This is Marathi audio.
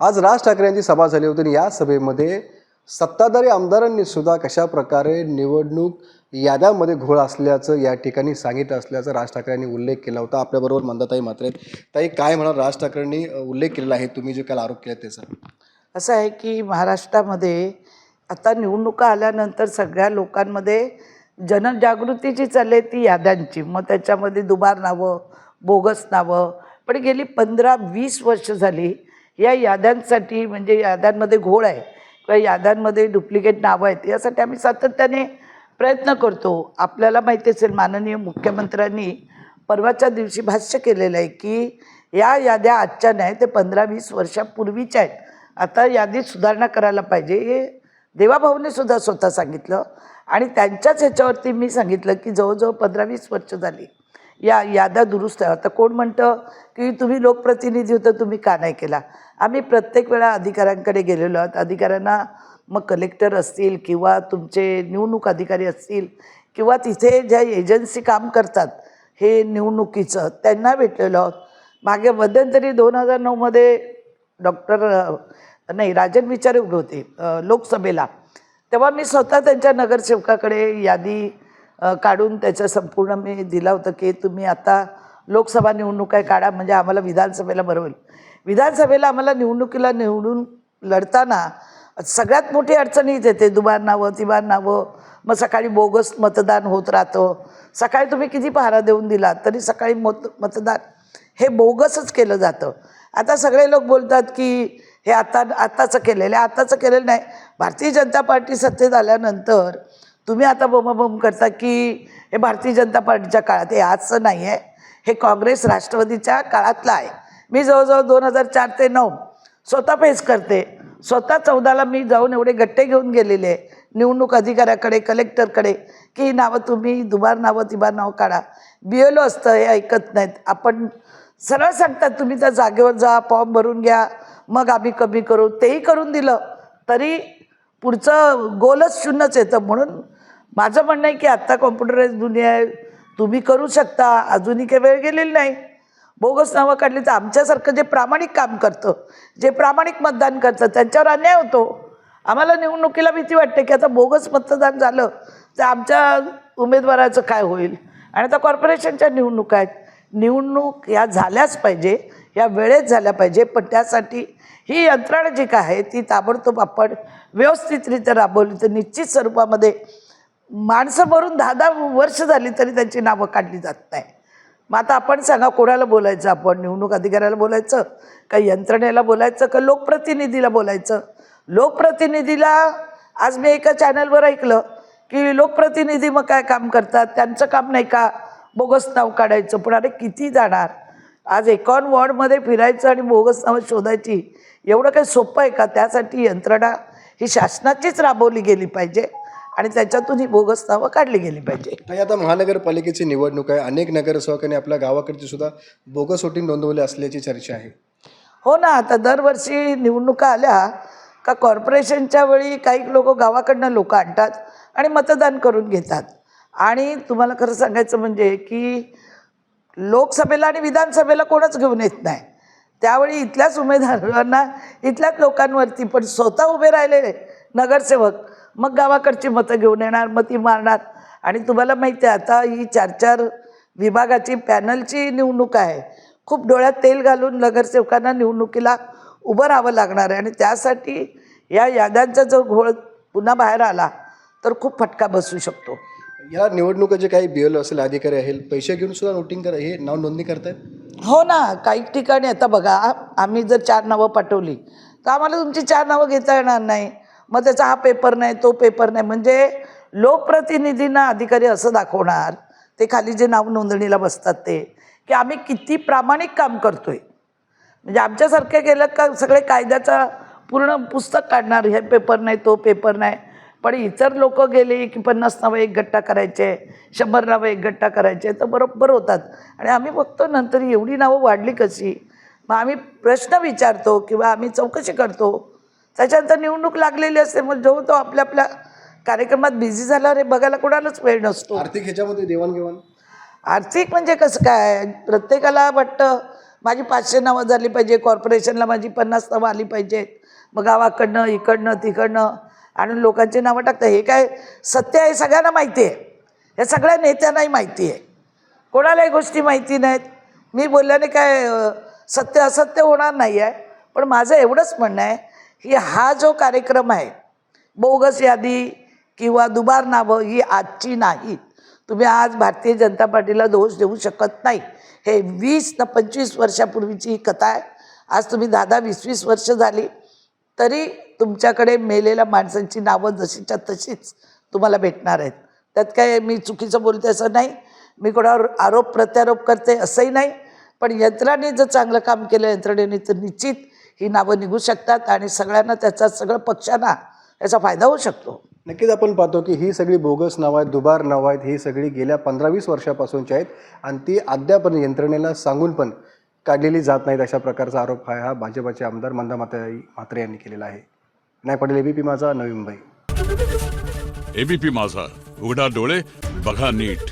आज राज ठाकरे यांची सभा झाली होती आणि या सभेमध्ये सत्ताधारी आमदारांनी सुद्धा कशा प्रकारे निवडणूक याद्यांमध्ये घोळ असल्याचं या ठिकाणी सांगितलं असल्याचं राज ठाकरे यांनी उल्लेख केला होता. आपल्याबरोबर मंदाताई म्हात्रे आहेत. ताई, काय म्हणाल, राज ठाकरेंनी उल्लेख केलेला आहे तुम्ही जे काल आरोप केला त्याचा? असं आहे की महाराष्ट्रामध्ये आता निवडणुका आल्यानंतर सगळ्या लोकांमध्ये जनजागृती जी चालली ती याद्यांची, मग त्याच्यामध्ये दुबार नावं, बोगस नावं, पण गेली 15-20 वर्ष झाली या याद्यांसाठी, म्हणजे याद्यांमध्ये घोळ आहे किंवा याद्यांमध्ये डुप्लिकेट नावं आहेत, यासाठी आम्ही सातत्याने प्रयत्न करतो. आपल्याला माहिती असेल, माननीय मुख्यमंत्र्यांनी परवाच्या दिवशी भाष्य केलेलं आहे की या याद्या आजच्या नाही, ते 15-20 वर्षापूर्वीच्या आहेत. आता यादीत सुधारणा करायला पाहिजे, हे देवाभाऊने सुद्धा स्वतः सांगितलं. आणि त्यांच्याच ह्याच्यावरती मी सांगितलं की जवळजवळ 15-20 वर्ष झाली या याद्या दुरुस्त आहे. आता कोण म्हणतं की तुम्ही लोकप्रतिनिधी होतं, तुम्ही का नाही केला? आम्ही प्रत्येक वेळा अधिकाऱ्यांकडे गेलेलो आहोत. अधिकाऱ्यांना, मग कलेक्टर असतील किंवा तुमचे निवडणूक अधिकारी असतील किंवा तिथे ज्या एजन्सी काम करतात हे निवडणुकीचं, त्यांना भेटलेलो आहोत. मागे मध्यंतरी 2009मध्ये राजन विचारे उभे होते लोकसभेला, तेव्हा मी स्वतः त्यांच्या नगरसेवकाकडे यादी काढून त्याचं संपूर्ण मी दिला होतं की तुम्ही आता लोकसभा निवडणूक आहे काढा, म्हणजे आम्हाला विधानसभेला बरं होईल. विधानसभेला आम्हाला निवडणुकीला निवडून लढताना सगळ्यात मोठी अडचण हीच येते, दुबार नावं, तिबार नावं, मग सकाळी बोगस मतदान होत राहतं. सकाळी तुम्ही किती पहारा देऊन दिला तरी सकाळी मतदान हे बोगसच केलं जातं. आता सगळे लोक बोलतात की हे आताचं केलेलं आहे, आताचं केलेलं नाही. भारतीय जनता पार्टी सत्तेत आल्यानंतर तुम्ही आता बोंबाबोंब करता की हे भारतीय जनता पार्टीच्या काळात, हे आजचं नाही आहे, हे काँग्रेस राष्ट्रवादीच्या काळातलं आहे. मी जवळजवळ 2004 ते 2009 स्वतः फेस करते. स्वतः 14ला मी जाऊन एवढे गट्टे घेऊन गेलेले निवडणूक अधिकाऱ्याकडे, कलेक्टरकडे, की ही नावं तुम्ही दुबार नावं, तिबार नावं काढा. BLO असतं, हे ऐकत नाहीत. आपण सरळ सांगतात तुम्ही त्या जागेवर जा, फॉर्म भरून घ्या, मग आम्ही कमी करू. तेही करून दिलं तरी पुढचं गोलच शून्यच येतं. म्हणून माझं म्हणणं आहे की आत्ता कॉम्प्युटराइज दुनिया आहे, तुम्ही करू शकता, अजूनही काही वेळ गेलेली नाही. बोगस नावं काढली तर आमच्यासारखं जे प्रामाणिक काम करतं, जे प्रामाणिक मतदान करतं, त्यांच्यावर अन्याय होतो. आम्हाला निवडणुकीला भीती वाटते की आता बोगस मतदान झालं तर आमच्या उमेदवाराचं काय होईल. आणि आता कॉर्पोरेशनच्या निवडणुका आहेत. निवडणूक या झाल्याच पाहिजे, या वेळेत झाल्या पाहिजे, पण त्यासाठी ही यंत्रणा जी काय आहे ती ताबडतोब आपण व्यवस्थितरित्या राबवली तर निश्चित स्वरूपामध्ये माणसं मरून 10-10 वर्ष झाली तरी त्यांची नावं काढली जात नाही. मग आता आपण सांगा, कोणाला बोलायचं? आपण निवडणूक अधिकाऱ्याला बोलायचं का, यंत्रणेला बोलायचं का, लोकप्रतिनिधीला बोलायचं? लोकप्रतिनिधीला आज मी एका चॅनलवर ऐकलं की लोकप्रतिनिधी मग काय काम करतात, त्यांचं काम नाही का बोगस नाव काढायचं? पण अरे किती जाणार? आज 51 वॉर्डमध्ये फिरायचं आणि बोगस नावं शोधायची, एवढं काही सोपं आहे का? त्यासाठी यंत्रणा ही शासनाचीच राबवली गेली पाहिजे आणि त्याच्यातून ही बोगस नावं काढली गेली पाहिजे. ताई, आता महानगरपालिकेची निवडणूक आहे. अनेक नगरसेवकांनी आपल्या गावाकडची सुद्धा बोगस वोटिंग नोंदवली असल्याची चर्चा आहे. हो ना, आता दरवर्षी निवडणुका आल्या का कॉर्पोरेशनच्या वेळी काही लोक गावाकडनं लोक आणतात आणि मतदान करून घेतात. आणि तुम्हाला खरं सांगायचं म्हणजे की लोकसभेला आणि विधानसभेला कोणच घेऊन येत नाही. त्यावेळी इथल्याच उमेदवारांना, इथल्याच लोकांवरती, पण स्वतः उभे राहिलेले नगरसेवक मग गावाकडची मतं घेऊन येणार, मग ती मारणार. आणि तुम्हाला माहिती आहे आता ही 4-4 विभागाची पॅनलची निवडणूक आहे. खूप डोळ्यात तेल घालून नगरसेवकांना निवडणुकीला उभं राहावं लागणार आहे. आणि त्यासाठी या याद्यांचा जो घोळ पुन्हा बाहेर आला तर खूप फटका बसू शकतो. या निवडणुकीचे काही BLO असेल, अधिकारी आहेत, पैसे घेऊन सुद्धा वोटिंग हे नाव नोंदणी करतायत. हो ना, काही ठिकाणी आता बघा, आम्ही जर 4 नावं पाठवली तर आम्हाला तुमची 4 नावं घेता येणार नाही. मग त्याचा हा पेपर नाही, तो पेपर नाही. म्हणजे लोकप्रतिनिधींना अधिकारी असं दाखवणार, ते खाली जे नाव नोंदणीला बसतात ते, की आम्ही किती प्रामाणिक काम करतोय. म्हणजे आमच्यासारखे गेलं का सगळे कायद्याचा पूर्ण पुस्तक काढणार, हे पेपर नाही, तो पेपर नाही. पण इतर लोक गेले की 50 नावं एक गट्टा करायचे, 100 नावं एक गट्टा करायचे, तर बरोबर होतात. आणि आम्ही बघतो नंतर एवढी नावं वाढली कशी. मग आम्ही प्रश्न विचारतो किंवा आम्ही चौकशी करतो. त्याच्यानंतर निवडणूक लागलेली असते, मग जो तो आपल्या आपल्या कार्यक्रमात बिझी झाल्यावर हे बघायला कोणालाच वेळ नसतो. आर्थिक ह्याच्यामध्ये देवाणघेवाण, आर्थिक म्हणजे कसं काय, प्रत्येकाला वाटतं माझी 500 नावं झाली पाहिजे, कॉर्पोरेशनला माझी 50 नावं आली पाहिजेत, मग गावाकडनं इकडनं तिकडनं आणि लोकांची नावं टाकतात. हे काय सत्य आहे सगळ्यांना माहिती आहे, हे सगळ्या नेत्यांनाही माहिती आहे, कोणालाही गोष्टी माहिती नाहीत. मी बोलल्याने काय सत्य असत्य होणार नाही आहे. पण माझं एवढंच म्हणणं आहे की हा जो कार्यक्रम आहे, बोगस यादी किंवा दुबार नावं ही आजची नाहीत. तुम्ही आज भारतीय जनता पार्टीला दोष देऊ शकत नाही. हे 20 ते 25 वर्षापूर्वीची ही कथा आहे. आज तुम्ही 10-20 वर्ष झाली तरी तुमच्याकडे मेलेल्या माणसांची नावं जशीच्या तशीच तुम्हाला भेटणार आहेत. त्यात काय मी चुकीचं बोलते असं नाही, मी कोणावर आरोप प्रत्यारोप करते असंही नाही. पण यंत्रणाने जर चांगलं काम केलं यंत्रणेने तर निश्चित ही नावं निघू शकतात आणि सगळ्यांना त्याचा, सगळ्या पक्षांना याचा फायदा होऊ शकतो. नक्कीच आपण पाहतो की ही सगळी बोगस नावं आहेत, दुबार नावं आहेत, ही सगळी गेल्या 15-20 वर्षापासूनची आहेत आणि ती अद्याप यंत्रणेला सांगून पण काढलेली जात नाहीत. अशा प्रकारचा आरोप हा भाजपचे आमदार मंदा म्हात्रे यांनी केलेला आहे. नाही पटेल, एबीपी माझा, नवी मुंबई. एबीपी माझा, उघडा डोळे बघा नीट.